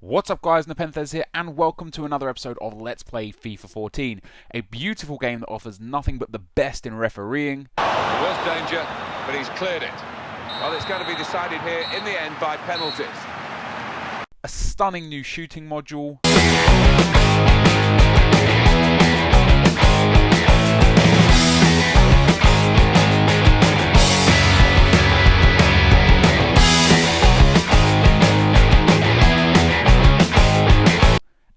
What's up guys, NepentheZ here and welcome to another episode of Let's Play FIFA 14, a beautiful game that offers nothing but the best in refereeing. There was danger, but he's cleared it. Well, it's going to be decided here in the end by penalties. A stunning new shooting module.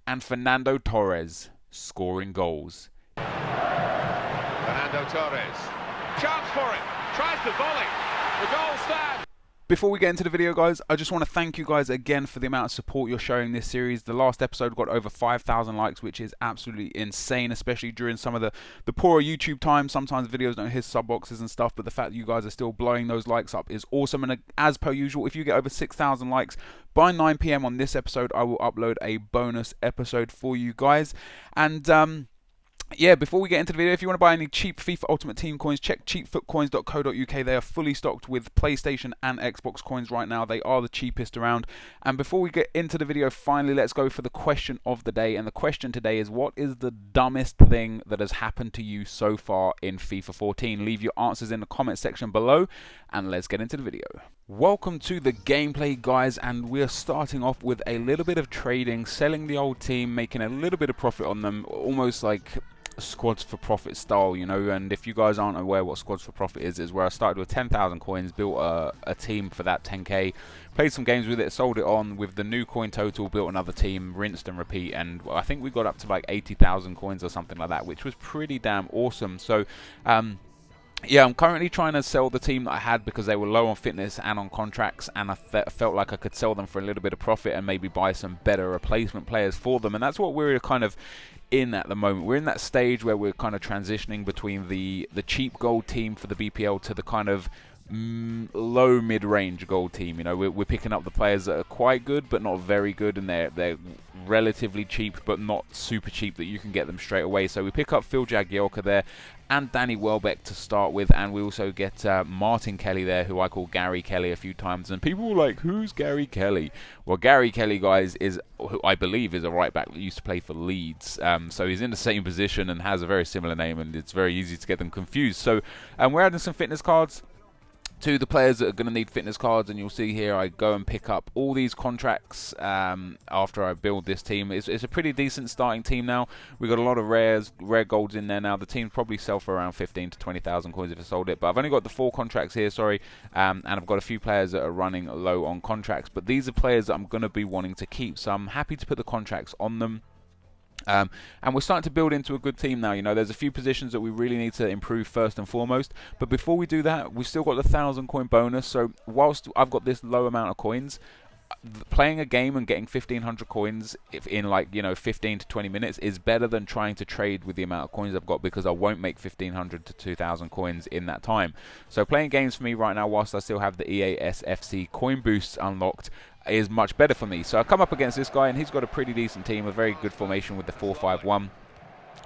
And Fernando Torres scoring goals. Fernando Torres. Chance for it. Tries the volley. The goal stands. Before we get into the video guys, I just want to thank you guys again for the amount of support you're showing this series. The last episode got over 5,000 likes, which is absolutely insane, especially during some of the poorer YouTube times. Sometimes videos don't hit sub boxes and stuff, but the fact that you guys are still blowing those likes up is awesome. And as per usual, if you get over 6,000 likes by 9 PM on this episode, I will upload a bonus episode for you guys. And yeah, before we get into the video, if you want to buy any cheap FIFA Ultimate Team coins, check cheapfootcoins.co.uk. They are fully stocked with PlayStation and Xbox coins right now. They are the cheapest around. And before we get into the video, finally, let's go for the question of the day. And the question today is, what is the dumbest thing that has happened to you so far in FIFA 14? Leave your answers in the comment section below, and let's get into the video. Welcome to the gameplay, guys, and we are starting off with a little bit of trading, selling the old team, making a little bit of profit on them, almost like squads for profit style, you know. And if you guys aren't aware what squads for profit is where I started with 10,000 coins, built a team for that 10k, played some games with it, sold it on with the new coin total, built another team, rinsed and repeat, and I think we got up to like 80,000 coins or something like that, which was pretty damn awesome. So yeah, I'm currently trying to sell the team that I had because they were low on fitness and on contracts, and I felt like I could sell them for a little bit of profit and maybe buy some better replacement players for them. And that's what we're kind of in at the moment. We're in that stage where we're kind of transitioning between the cheap gold team for the BPL to the kind of low mid-range gold team. You know, we're picking up the players that are quite good but not very good, and they're relatively cheap but not super cheap that you can get them straight away. So we pick up Phil Jagielka there and Danny Welbeck to start with, and we also get Martin Kelly there, who I call Gary Kelly a few times, and people were like, who's Gary Kelly? Well, Gary Kelly, guys, is who I believe is a right back that used to play for Leeds, so he's in the same position and has a very similar name, and it's very easy to get them confused. So we're adding some fitness cards to the players that are going to need fitness cards, and you'll see here I go and pick up all these contracts after I build this team. It's a pretty decent starting team now. We've got a lot of rare golds in there now. The team probably sell for around 15 to 20,000 coins if I sold it, but I've only got the 4 contracts here, sorry, and I've got a few players that are running low on contracts, but these are players that I'm going to be wanting to keep, so I'm happy to put the contracts on them. And we're starting to build into a good team now. You know, there's a few positions that we really need to improve first and foremost, but before we do that, we've still got the 1,000 coin bonus. So whilst I've got this low amount of coins, playing a game and getting 1,500 coins in, like, you know, 15 to 20 minutes is better than trying to trade with the amount of coins I've got, because I won't make 1,500 to 2,000 coins in that time. So playing games for me right now, whilst I still have the EASFC coin boosts unlocked, is much better for me. So I come up against this guy, and he's got a pretty decent team, a very good formation with the 4-5-1.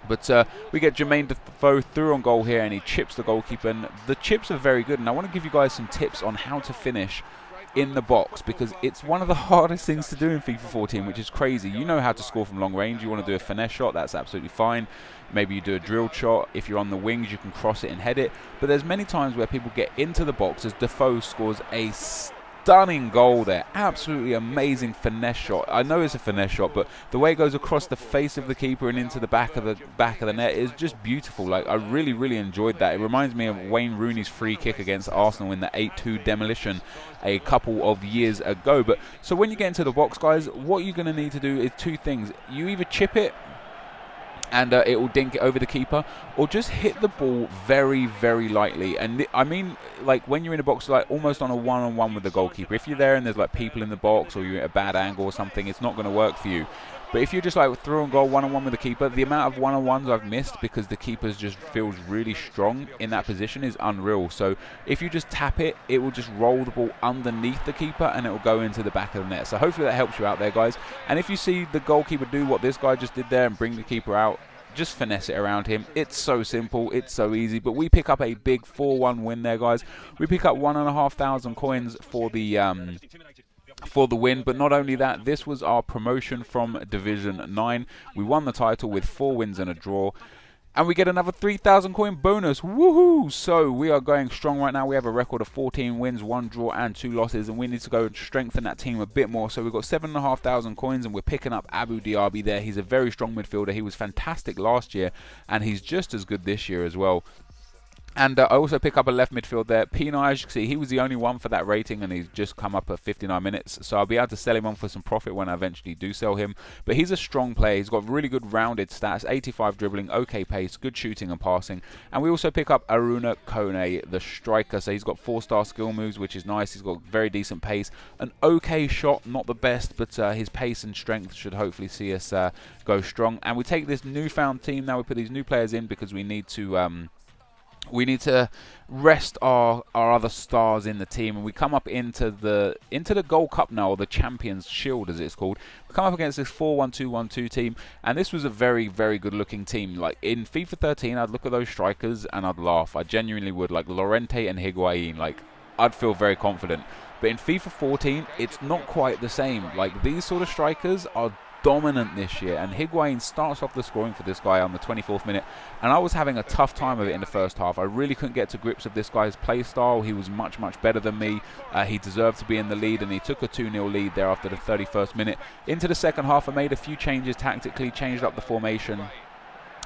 But we get Jermaine Defoe through on goal here, and he chips the goalkeeper. And the chips are very good, and I want to give you guys some tips on how to finish in the box, because it's one of the hardest things to do in FIFA 14, which is crazy. You know how to score from long range. You want to do a finesse shot, that's absolutely fine. Maybe you do a drilled shot. If you're on the wings, you can cross it and head it. But there's many times where people get into the box, as Defoe scores a stunning goal there. Absolutely amazing finesse shot. I know it's a finesse shot, but the way it goes across the face of the keeper and into the back of the net is just beautiful. Like, I really enjoyed that. It reminds me of Wayne Rooney's free kick against Arsenal in the 8-2 demolition a couple of years ago. But so when you get into the box, guys, what you're going to need to do is 2 things. You either chip it and it will dink it over the keeper, or just hit the ball very lightly. And I mean, like, when you're in a box, like almost on a one-on-one with the goalkeeper, if you're there and there's like people in the box, or you're at a bad angle or something, it's not going to work for you. But if you're just like through and goal one-on-one with the keeper, the amount of one-on-ones I've missed because the keeper just feels really strong in that position is unreal. So if you just tap it, it will just roll the ball underneath the keeper and it will go into the back of the net. So hopefully that helps you out there, guys. And if you see the goalkeeper do what this guy just did there and bring the keeper out, just finesse it around him. It's so simple, it's so easy. But we pick up a big 4-1 win there, guys. We pick up 1,500 coins for the for the win. But not only that, this was our promotion from Division 9. We won the title with 4 wins and a draw. And we get another 3,000 coin bonus. Woohoo! So we are going strong right now. We have a record of 14 wins, 1 draw and 2 losses. And we need to go and strengthen that team a bit more. So we've got 7,500 coins and we're picking up Abu Diaby there. He's a very strong midfielder. He was fantastic last year and he's just as good this year as well. And I also pick up a left midfield there. Pinage, see, he was the only one for that rating, and he's just come up at 59 minutes. So I'll be able to sell him on for some profit when I eventually do sell him. But he's a strong player. He's got really good rounded stats, 85 dribbling, okay pace, good shooting and passing. And we also pick up Aruna Kone, the striker. So he's got 4-star skill moves, which is nice. He's got very decent pace. An okay shot, not the best, but his pace and strength should hopefully see us go strong. And we take this newfound team now. We put these new players in because we need to rest our other stars in the team, and we come up into the Gold Cup now, or the Champions Shield as it's called. We come up against this 4-1-2-1-2 team, and this was a very, very good looking team. Like in FIFA 13, I'd look at those strikers and I'd laugh. I genuinely would, like Llorente and Higuain. Like I'd feel very confident. But in FIFA 14, it's not quite the same. Like these sort of strikers are dominant this year, and Higuain starts off the scoring for this guy on the 24th minute, and I was having a tough time of it in the first half. I really couldn't get to grips with this guy's play style. He was much better than me. He deserved to be in the lead, and he took a 2-0 lead there after the 31st minute. Into the second half, I made a few changes tactically, changed up the formation,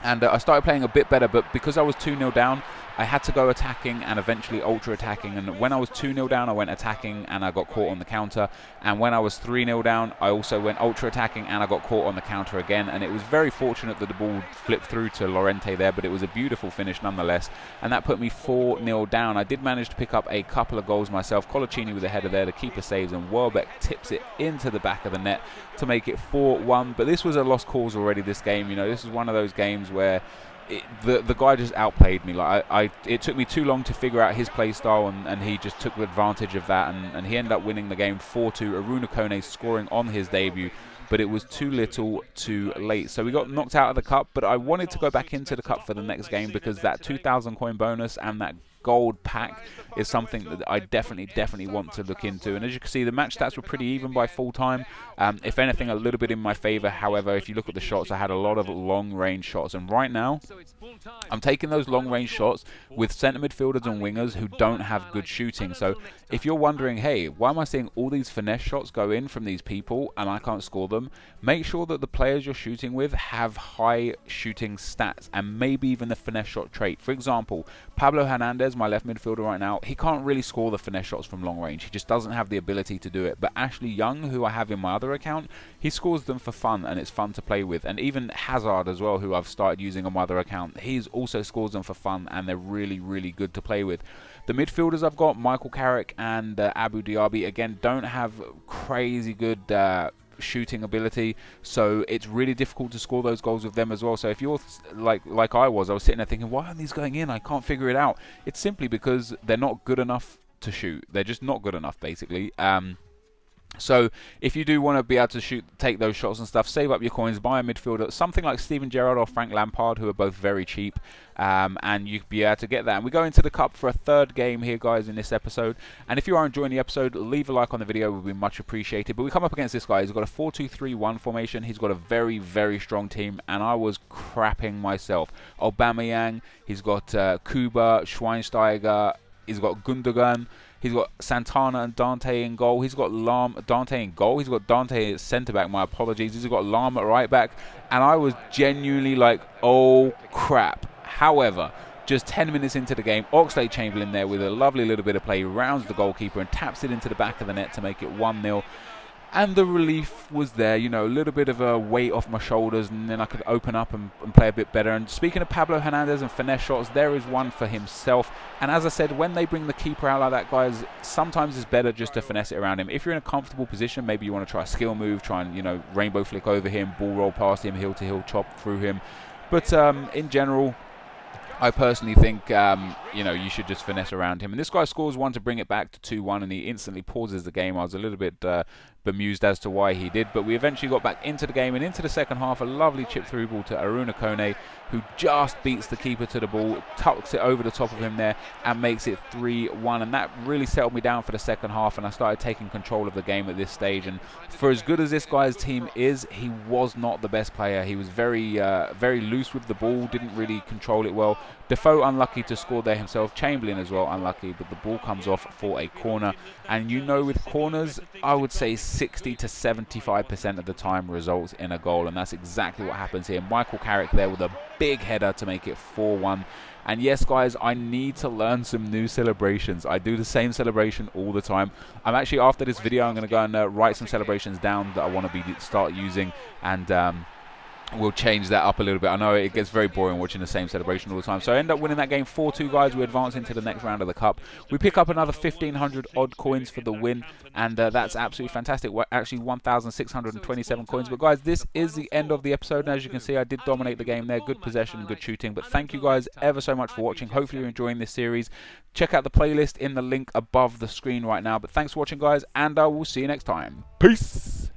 and I started playing a bit better, but because I was 2-0 down, I had to go attacking and eventually ultra attacking. And when I was 2-0 down, I went attacking and I got caught on the counter. And when I was 3-0 down, I also went ultra attacking and I got caught on the counter again. And it was very fortunate that the ball flipped through to Llorente there, but it was a beautiful finish nonetheless. And that put me 4-0 down. I did manage to pick up a couple of goals myself. Colaccini with a header there, the keeper saves, and Welbeck tips it into the back of the net to make it 4-1. But this was a lost cause already, this game. You know, this is one of those games where the guy just outplayed me. Like it took me too long to figure out his play style, and he just took advantage of that, and he ended up winning the game 4-2. Aruna Kone scoring on his debut, but it was too little too late. So we got knocked out of the cup, but I wanted to go back into the cup for the next game because that 2,000 coin bonus and that gold pack is something that I definitely want to look into. And as you can see, the match stats were pretty even by full time. If anything, a little bit in my favor. However, if you look at the shots, I had a lot of long range shots, and right now I'm taking those long range shots with centre midfielders and wingers who don't have good shooting. So if you're wondering, hey, why am I seeing all these finesse shots go in from these people and I can't score them, make sure that the players you're shooting with have high shooting stats and maybe even the finesse shot trait. For example, Pablo Hernandez, my left midfielder right now, he can't really score the finesse shots from long range. He just doesn't have the ability to do it. But Ashley Young, who I have in my other account, he scores them for fun and it's fun to play with. And even Hazard as well, who I've started using on my other account, he also scores them for fun and they're really good to play with. The midfielders I've got, Michael Carrick and Abu Diaby, again, don't have crazy good shooting ability, so it's really difficult to score those goals with them as well. So if you're like I was sitting there thinking, why aren't these going in? I can't figure it out. It's simply because they're not good enough to shoot. They're just not good enough, basically. So if you do want to be able to take those shots and stuff, save up your coins, buy a midfielder, something like Steven Gerrard or Frank Lampard, who are both very cheap, and you'd be able to get that. And we go into the cup for a third game here, guys, in this episode. And if you are enjoying the episode, leave a like on the video, it would be much appreciated. But we come up against this guy. He's got a 4-2-3-1 formation. He's got a very strong team, and I was crapping myself. Aubameyang, he's got Kuba, Schweinsteiger, he's got Gundogan. He's got Santana and Dante in goal. He's got Dante in goal. He's got Dante at centre-back. My apologies. He's got Lam at right-back. And I was genuinely like, oh, crap. However, just 10 minutes into the game, Oxlade-Chamberlain there with a lovely little bit of play, rounds the goalkeeper and taps it into the back of the net to make it 1-0. And the relief was there, you know, a little bit of a weight off my shoulders, and then I could open up and play a bit better. And speaking of Pablo Hernandez and finesse shots, there is one for himself. And as I said, when they bring the keeper out like that, guys, sometimes it's better just to finesse it around him. If you're in a comfortable position, maybe you want to try a skill move, try and, you know, rainbow flick over him, ball roll past him, heel to heel chop through him. But in general, I personally think you know, you should just finesse around him. And this guy scores one to bring it back to 2-1, and he instantly pauses the game. I was a little bit bemused as to why he did, but we eventually got back into the game, and into the second half, a lovely chip through ball to Aruna Kone, who just beats the keeper to the ball, tucks it over the top of him there, and makes it 3-1. And that really settled me down for the second half, and I started taking control of the game at this stage. And for as good as this guy's team is, he was not the best player. He was very loose with the ball, didn't really control it well. Defoe unlucky to score there himself, Chamberlain as well unlucky, but the ball comes off for a corner. And you know, with corners, I would say 60 to 75% of the time results in a goal, and that's exactly what happens here. Michael Carrick there with a big header to make it 4-1. And yes, guys, I need to learn some new celebrations. I do the same celebration all the time. I'm actually, after this video, I'm going to go and write some celebrations down that I want to start using, and we'll change that up a little bit. I know it gets very boring watching the same celebration all the time. So I end up winning that game 4-2, guys. We advance into the next round of the cup. We pick up another 1,500 odd coins for the win, and that's absolutely fantastic. We're actually 1,627 coins. But guys, this is the end of the episode, and as you can see, I did dominate the game there. Good possession and good shooting. But thank you guys ever so much for watching. Hopefully you're enjoying this series. Check out the playlist in the link above the screen right now. But thanks for watching, guys, and I will see you next time. Peace.